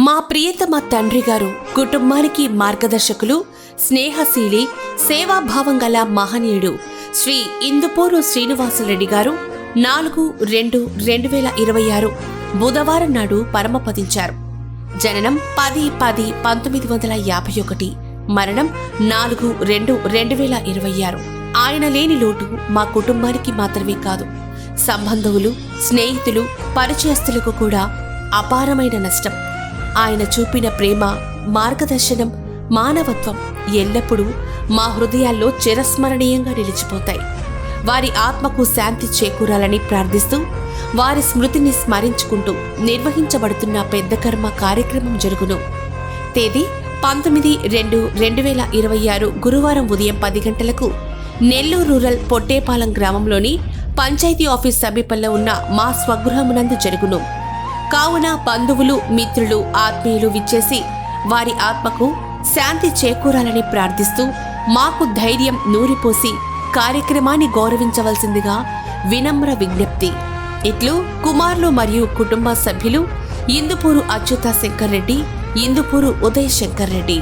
మా ప్రియతమ తండ్రి గారు కుటుంబానికి మార్గదర్శకులు, స్నేహశీలి, సేవాభావం గల మహనీయుడు శ్రీ ఇందుపూరు శ్రీనివాసరెడ్డి గారు 4/2/2026 బుధవారం నాడు పరమపదించారు. జననం 10/10/1951, మరణం 4/2/2026. ఆయన లేని లోటు మా కుటుంబానికి మాత్రమే కాదు, సంబంధువులు, స్నేహితులు, పరిచయస్తులకు కూడా అపారమైన నష్టం. ఆయన చూపిన ప్రేమ, మార్గదర్శనం, మానవత్వం ఎల్లప్పుడూ మా హృదయాల్లో చిరస్మరణీయంగా నిలిచిపోతాయి. వారి ఆత్మకు శాంతి చేకూరాలని ప్రార్థిస్తూ వారి స్మృతిని స్మరించుకుంటూ నిర్వహించబడుతున్న పెద్ద కర్మ కార్యక్రమం జరుగును. తేదీ 19/2/2026 గురువారం ఉదయం 10 గంటలకు నెల్లూరు రూరల్ పొట్టేపాలెం గ్రామంలోని పంచాయతీ ఆఫీస్ సమీపంలో ఉన్న మా స్వగృహమునందు జరుగును. కావున బంధువులు, మిత్రులు, ఆత్మీయులు విచ్చేసి వారి ఆత్మకు శాంతి చేకూరాలని ప్రార్థిస్తూ మాకు ధైర్యం నూరిపోసి కార్యక్రమాన్ని గౌరవించవలసిందిగా వినమ్ర విజ్ఞప్తి. ఇట్లు కుమారులు మరియు కుటుంబ సభ్యులు ఇందుపూరు అచ్యుత శంకర్ రెడ్డి, ఇందుపూరు ఉదయ్ శంకర్ రెడ్డి.